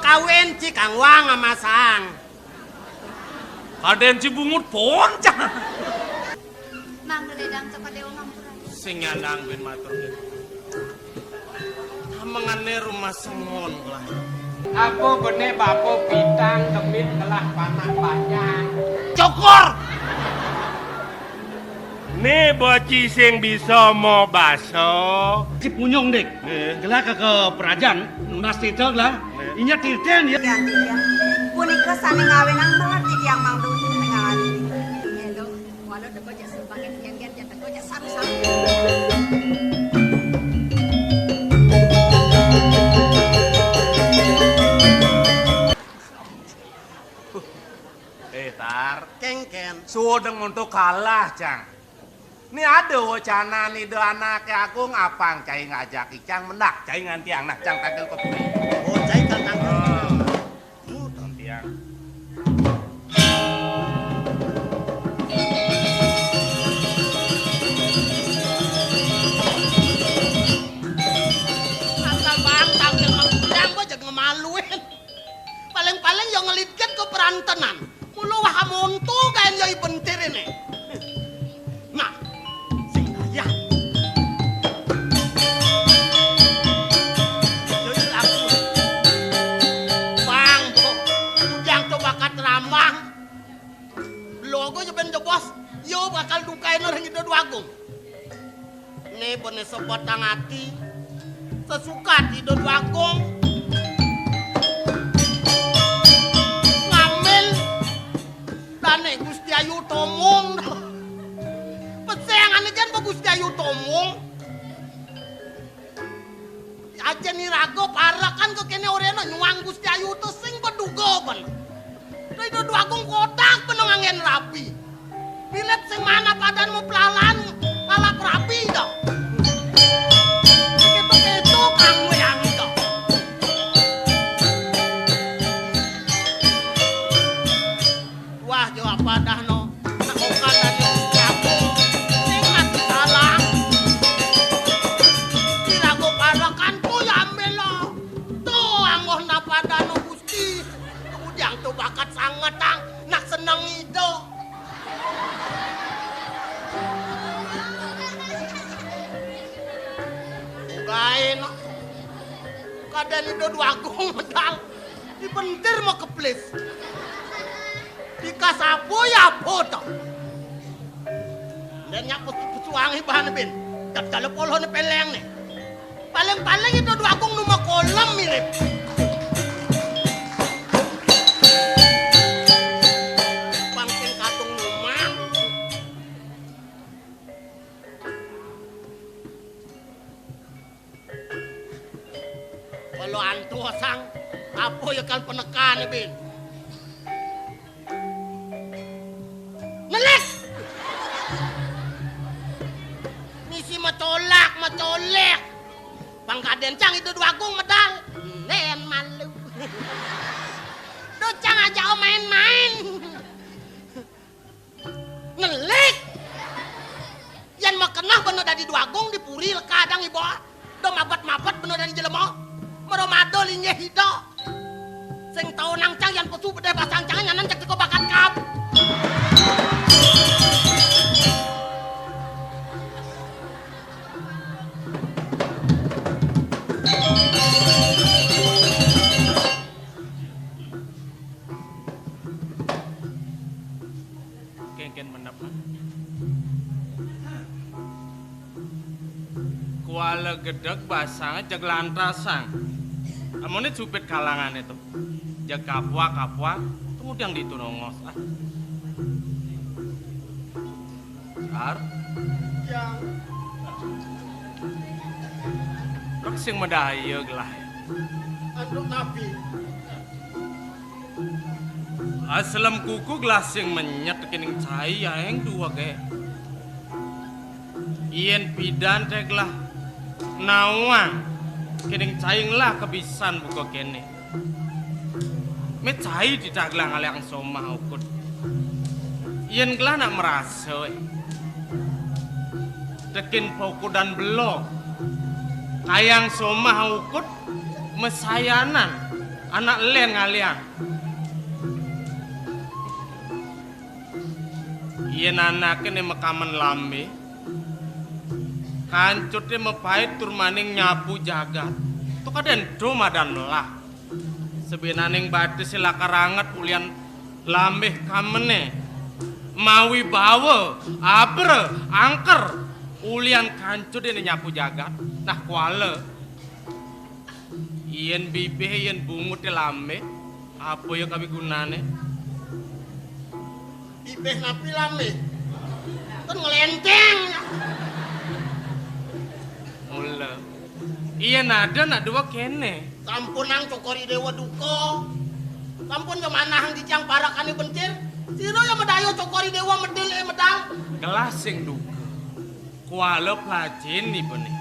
kawin cikang wang sama sang. Kaden Cibungut poncang. Mang ledang teu kadeo ngampuran. Sing nyandang ben matur. Mengane rumah sengon lah. Aku bener bapo bintang demit kelah panak banyak. Cokor. Nih boci sing bisa mau baso. Si punyong dek, gelah ke perajaan, nunas titel lah. Inya tirten ya. Yang punika sane ngawin ang melarti yang mang dun ngawin. Hello, walau dego ja sebagian gen-gen ja dego ja saru-saru. Tar, Kengken. sudah untuk kalah, Cang. Ini ada wacana nih do anak aku ngapang cai ngajak Icang mendak cai nganti anak Cang tagel kopi. Oh, cai kantang. Tiang. Asal bantang yang ngundang gua jangan ngemaluin. Paling-paling yang ngelitkan ke perantenan. Mulu wah muntu kan yoi bentir ini. Nah, sing ayah. Yoi laku. Bang, ujang coba kat rambang. Logo jaben jebos, yo bakal dukain orang itu agung. Nih bener sobat hati, sesuka di agung. Dane Gusti Ayu Tomong. Pesayangan aja bagus Gusti Ayu Tomong. Aja nih rago parah kan ke kene orena nyuang Gusti Ayu tuh sing peduga ben. Dari do agung kotak penengangen rapi. Bilet sing mana padan mau pelalan palap rapi dah. Gitu-gitu kamu yang itu. Wah, jo apa dah no? Nak okan dan Gusti Agung. Sing mati salah. Dirago parakan tu ya ambil lo. Tuh anggoh napada no Gusti. Ujang tu bakat sangat tang. Nak senang itu. Ugain no. Kadang itu dua agung medal. Dibentir mau keplis. Dika sapu ya foto. Dan nyak pesuangi bahan bin. Tak dalam poloh ni peleng ni. Paling-paling itu dua agung numah kolam mirip. Bangking katung numah. Kalau antu sang, apa ya kan penekan ni bin. Melek! Misi macolek. Bang Kaden Cang itu dua agung medal. Nen malu. Do Cang aja main-main. Ngelik! Yan makenah bener dari dua agung dipuri kadang ibu. Do mabat-mabat bener dari jelema. Meromado linya hido. Sing tau nang Cang yan pesu bedeh pasang Cang nyanan cek tiko bakat kap. Kengken menep. Kuala gedeg basang jag lantasang. Amone cupit kalangan itu. Jag kapwa, kemudian ditunongos. Ar. Yang Rok sing medayeg lah. anduk nabi. Aslam kuku gelas sing menyet kening cai yang dua ke. Ien pidan teg lah. Nawang kening cai lah kebisan buka kene. Me cai tidak gelang aliang somah ukut. Ien gelah nak merasa. Tekin poku dan belok. Kayang somah ukut mesayanan anak len ngaliang. Yen anake ne mekamen lambe. Kancute mepait tur maning nyapu jagat. Tu kaden do madan melah. Sebenaning bates sila karanget ulian lambeh kamene. Mawi bawa, abre, angker, ulian kancut ini nyapu jagat. Nah kuala, ien bibih ien bungut lambe, apa yang kami gunane? Bibih napi lambe, kan ngelenteng. Mula, ien ada nak dua kene. Sampunang cokori dewa duko, sampun kemanahang dicang parakane bentir. Sino yang medayo cokori dewa medil medal. Gelasing duka. Kuala pelajin nih benih.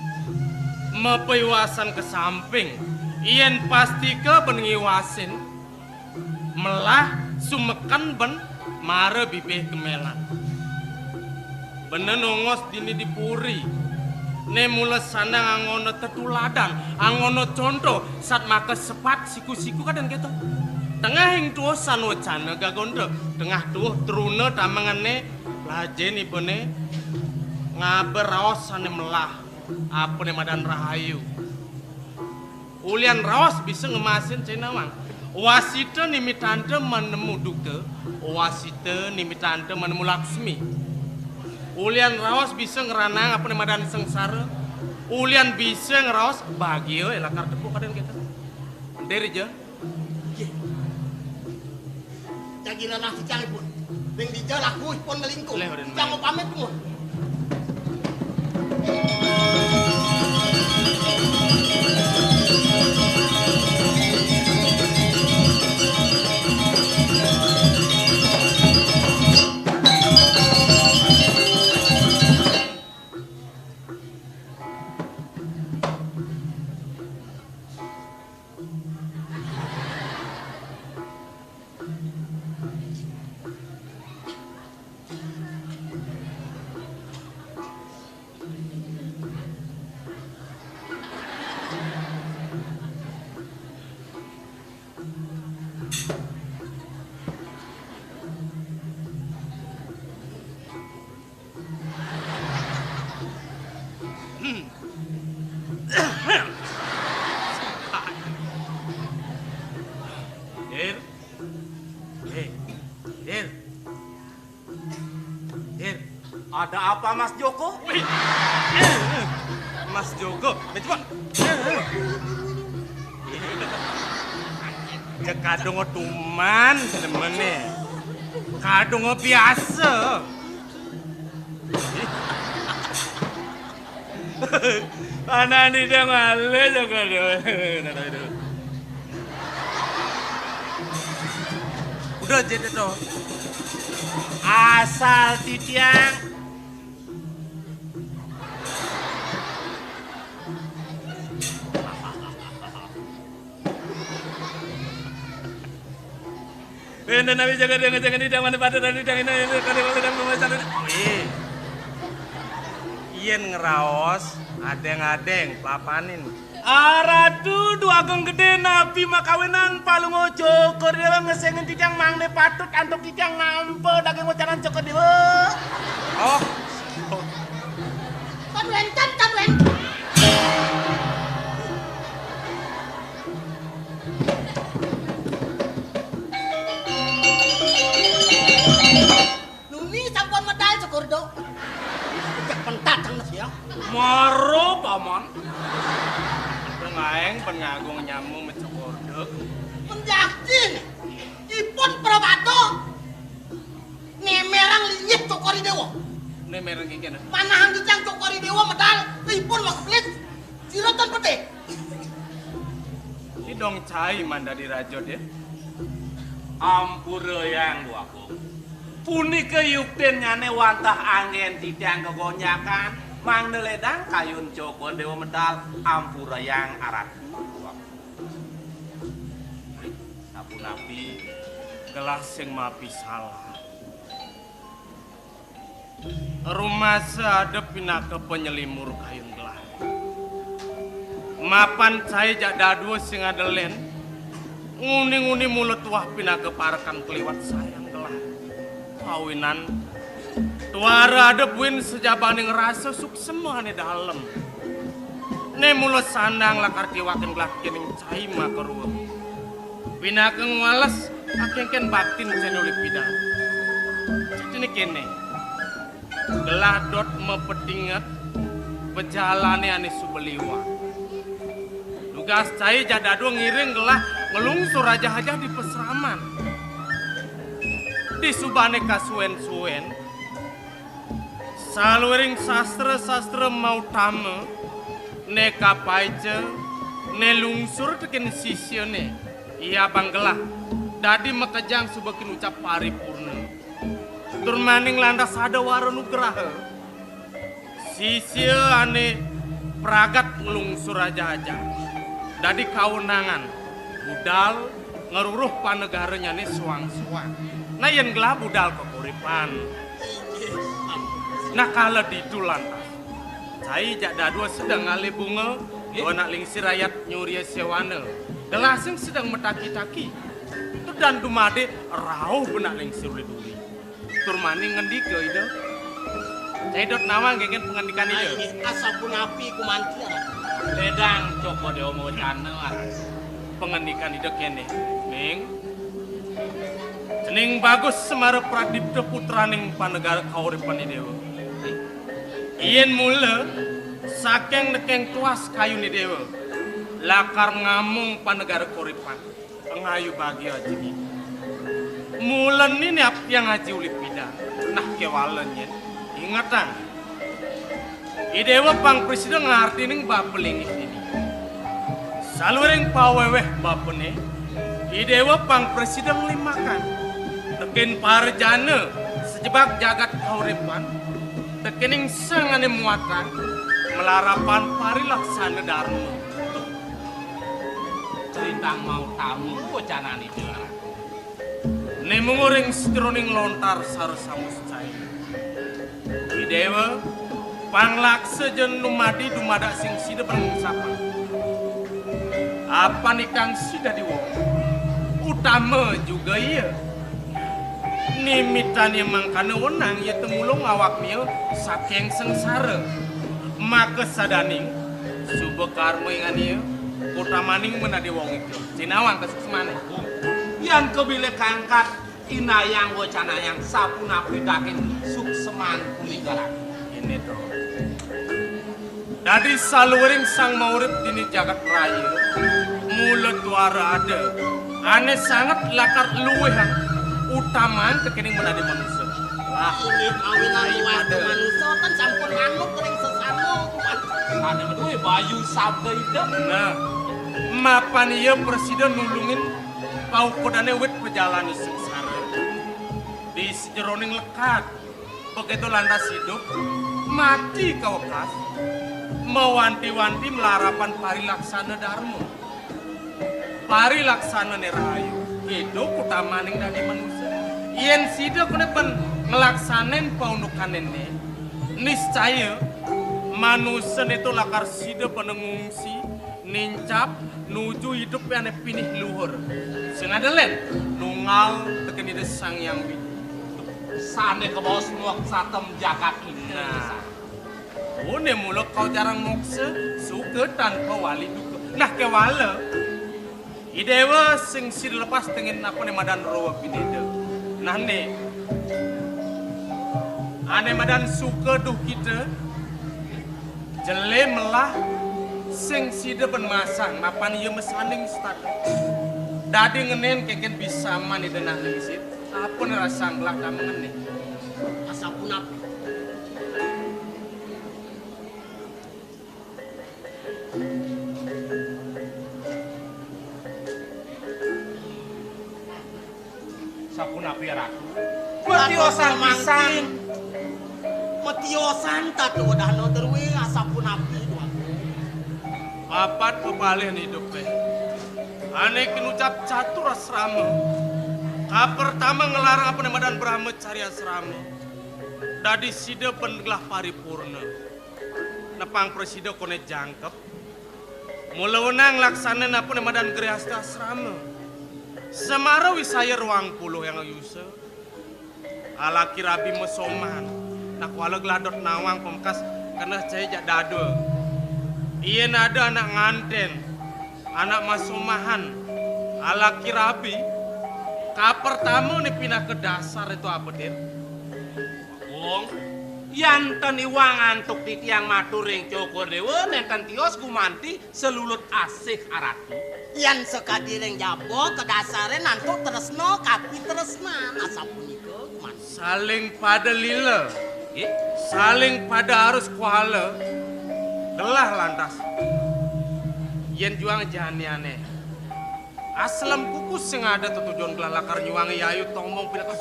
Mepiwasan ke samping. Ien pasti ke pengiwasin. Melah sumekan ben mare bibih gemelan. Benen nongos dini dipuri. Ne mula sandang angono tetuladan, angono contoh saat maka sepat siku-siku kadang gitu. Tengah hing tuh sanu cana gagondo, tengah tuh trune tamangane lajen ibune ngaber raos sane melah, apa ne madan rahayu. Ulian raos bisa ngemasin cenawang. Wasita nimitante menemu duke, wasita nimitante menemu laksmi. Ulian raos bisa ngeranang apa ne madan sengsara. Ulian bisa ngeraos bagio elakar tepuk kadang kita. Dari je. Jagi ranah si cang pun, beng di jalan aku pun melingkup. Cang mau pamit pun. Ada apa Mas Joko? Wih. Mas Joko, coba. Cek kadung tuman temen-temen. Kadung biasa. Anak ini dia ngale juga dia. Udah jadi tuh. Asal titiang. Benda nabi jaga dia jangan tidak mana pada dan tidak ini kalau dalam pembahasan. Ien ngeraos, adeng-adeng, papanin. Aradu dua ageng gede nabi makawinan palung ojo kor dia ngesengen tijang mang de patut antuk tijang nampe daging wacanan cokor dia. Oh. Kaduen. Nuni sampun medal cukur do. Cek pentat sang ya. Maro paman. Ngaeng pengagung nyamu mecokordek. Penjakin. Ipun prabato. Nemerang linyit cokori dewa. Nemerang kikena. Manahang dicang cokori dewa medal. Ipun makeplit. Sirotan pete. Si dong cai manda di rajo dia. Ampura yang buaku. Punika yukten ngane wantah angin tidang kegonyakan. Mang neledang kayun cokor dewa medal ampura yang arat. Sabu nabi gelas yang mapi salah. Rumah seadep pinaka penyelimur kayun gelas. Mapan cai jak dadu sing adelen. nguni-nguni mulut wah pinaga parakan keliwat sayang gelah kawinan tuara ada buin sejabaning rasa suksema ane dalem ne mulut sandang lakar kiwakin gelah kening cai makaruh pinaga ngwalas akengken batin cenuli pidan cetini kene gelah dot mepedinget bejalane ane subeliwa tugas cai jadado ngiring gelah ngelungsur aja di peseraman di subane kasuen-suen saluring sastra mau tame ne kapaice ne lungsur tekin sisione iya banggelah dadi mekejang subekin ucap paripurna turmaning landas ada waranugraha sisio ane pragat ngelungsur aja dadi kawenangan budal ngeruruh panegaranya nih suang-suang nah yang gelah budal kekuripan nah kalau ditu lantas cai jak dadua sedang ngali bunga dua nak lingsi rakyat nyuri sewana gelasing sedang metaki-taki tu dan dumade rauh benak lingsi uli-uli turmani ngendi ke itu cai dot nawang gengen pengandikan itu asapun api kumantia Ledang Joko Dewa mau channel pengendikan hidup kene ning cening bagus semara pradipta putraning panegara kauripan dewa ien mula saking nekeng tuas kayu ni dewa lakar ngamung panegara kauripan pengayu bagi aja ni mulan ni ap yang aji ulip pida nah kewalan yen ingatan idewa pang presiden ngarti ning bapeling ini saluring paweweh bapene idewa pang presiden limakan tekin parjana sejebak jagat kauripan tekening sangane muatan melarapan parilaksana dharma cerita mau tamu bocanan itu ne menguring stroning lontar sarsamus cai idewa panglaksa jen numadi dumada sing sida bersapa apa nih kang sida diwong utama juga iya nimitan yang mangkana wenang ya temulung awak mio saking sengsara maka sadaning subuh karma yang ania utamaning menadi wong itu cinawang kesuksmane yang kebile kangkat inayang wacana yang sapuna pridakin sukseman kuligara ini tuh dari saluring sang maurib dini jagat raya mulut tuara ada aneh sangat lakar luwehan utamaan kekening menadi manusia lah ini kawinan waktu manusia kan sampun manuk kering sesano ada kedua bayu sabda itu nah mapan iya presiden nulungin pau kodane wit perjalani sengsara di sejeroning lekat begitu landas hidup mati kau kas mewanti-wanti melarapan parilaksana dharma parilaksana nerayu hidup utamaning dari manusia yen sida kunepen ngelaksanen paundukan ini niscaya manusia itu lakar sida penengungsi nincap nuju hidup yang pinih luhur sengadelen nungal tekan ide sang yang wid sane ke bawah semua satem jagat ini nah une muluk kau jarang mokse suka tanpa wali duka nah kewala idewa sing sir lepas tengen apa ne madan rowa pinede nah ne ane madan suka duh kita jele melah sing sida ben masang mapan ieu mesaning stad dadi ngenen keken bisa mani denah lisit apa rasa ngelak damengen nih asapun api sapun api ratu Metiosan pisan Metiosan tatu dano terwe asapun api papat pepalian hidup aneh kinucap catur asrama pertama ngelarang apa namadan Brahma cari asrama dadi sida pengelah paripurna nepang presida kone jangkep mula wenang laksana apa namadan gerehasta asrama Semara wisaya ruang puluh yang ayuse. Ala kirabi mesoman. Nak wala gladot nawang pemkas karena saya jak dado. Iya nada anak nganten. Anak masomahan. Ala kirabi. Ka pertama nih pindah ke dasar itu apa dir? Wong, yanten iwang antuk di tiang maturing Joko Dewa nenten tios gumanti selulut asih aratu. Yan sekadiring jabo ke dasare nantuk tresno kapi tresnan asa punika kuman. Saling pada lila. Eh, Saling pada harus kuala. Gelah lantas. Yen juang jani aneh. Aslam kukus sing ada tujuan gelah lakar nyuangi yayu tomong pindah ke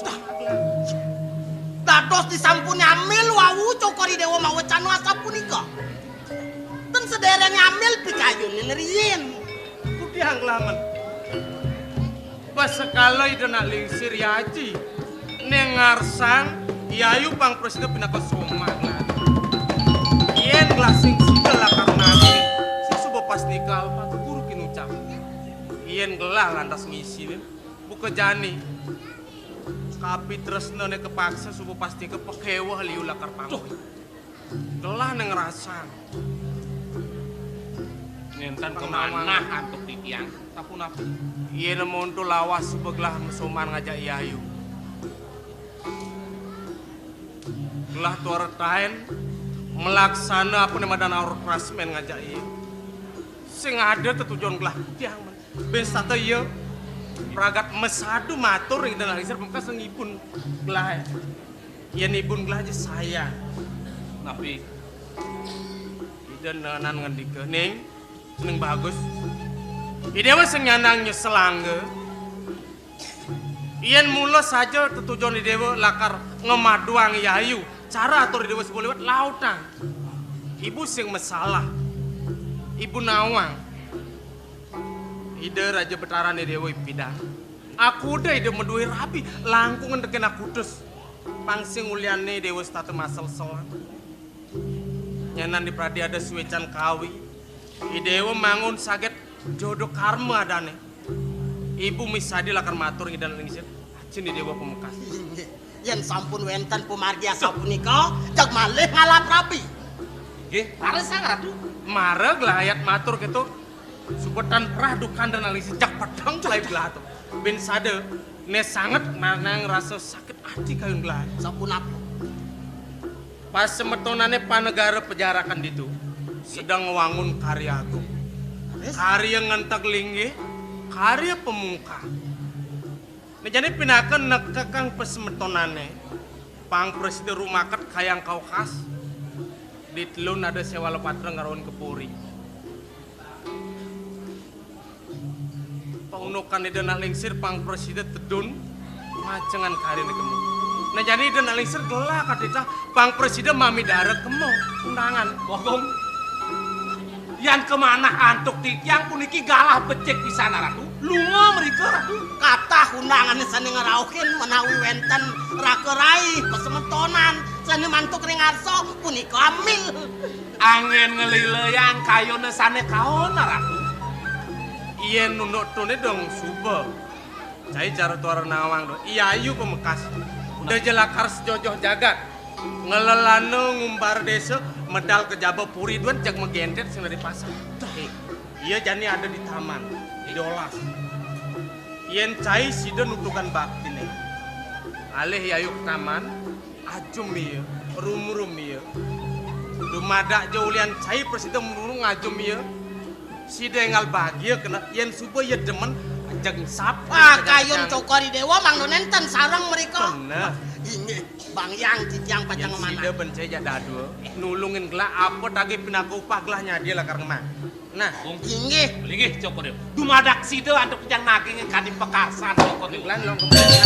Dados disampuni amil wawu cokori dewa mawecano asa punika. Dan sedereng amil pikayun neriyen. Kudiang laman. Pas sekali ida nak lingsir yaji. Nengarsang yayu pang presiden pindah ke Somang. Ien gelah sing sidel lakar nami. Si subuh pas nikah apa guru kinucap. Ien gelah lantas ngisi buka jani. Kapi tresno ne kepaksa subuh pasti kepekewah liu lakar panggung. Gelah neng rasa. nenten kemana antuk di tiang. Tapun apa? Iya nemonto lawas sebeglah mesoman ngajak yayu. Gelah tuar tain melaksana apa nama dan aur krasmen ngajak iya. Sing ada tetujuan gelah tiang. Ben satu iya. Pragat mesadu matur ing dalam isar pemkas ngipun gelah. Iya nipun gelah aja saya. Tapi Ida nanan ngendike ning seneng bagus. Idewa sing nyanang nyeselangge. Ien mula saja tetujuan idewa lakar ngemaduang yayu. Cara atur idewa sebuah lewat lautan. Ibu sing masalah. Ibu nawang. Ide raja betaran idewa ipidang. Aku udah ide meduhi rapi. Langkung ngendeken aku dus. Pangsing uliane idewa statu masal selang. Nyanan di pradi ada suwecan kawi. Idewa mangun saget jodoh karma adane. Ibu misadi lakar matur ngidan lingsit. Acin idewa pemekas. Yen sampun wenten pumargi asa punika jag malih ngalap rapi. nggih, pares sang ratu. Mareg lah ayat matur gitu. Supetan perah dukan dan alisi jak pedang celai belah tuh. Ben sade ne sangat manang rasa sakit hati kayun belah. Sapunapa? Pas semetonane panegara pejarakan ditu sedang wangun karya agung. Karya ngentek linggih, karya pemungka. Nah jadi pinakan nekekang pesemetonane pang presiden rumaket kayang kaukas. Di telun ada sewa lepatra ngaron kepuri. Paunukan ida nak lingsir pang presiden tedun macengan karya nekemu. Nah jadi ida nak lingsir gelah kadita pang presiden mami darat kemo undangan. Bogong. Yang kemana antuk di tiang puniki galah becek di sana ratu. Lunga mereka ratu. Kata undangan sani ngeraukin menawi wenten rakerai pesemetonan sani mantuk ring arso punika amil. Angin ngelileyan kayo nesane kaona ratu. Iya nunuk tune dong suba. Cai cara tuara nawang dong. Iya ayu pemekas. Udah jelakar sejojoh jagat. Ngelelano ngumbar desa medal ke Jaba Puri duan jak megendet sing dari pasar. Iya jani ada di taman. Idolas. Yen cai sida nutukan bakti nih. Alih yayu ke taman. Ajum iya. Rum-rum iya. Dumadak jaulian cai presiden murung ajum iya. Sida engal bahagia kena yen suba ya demen ajak sapa Kayun cokori dewa mang nenten sarang mereka. Bener. Ini bang yang titiang pacang Yang mana? sida bencai jak dadu nulungin gelah apa tadi pinaku upah gelahnya dia lah karena nah Inggih. Linggih Joko Dewa. Dumadak sida antuk yang naging kadi pekarsan Joko Dewa. lan long kembali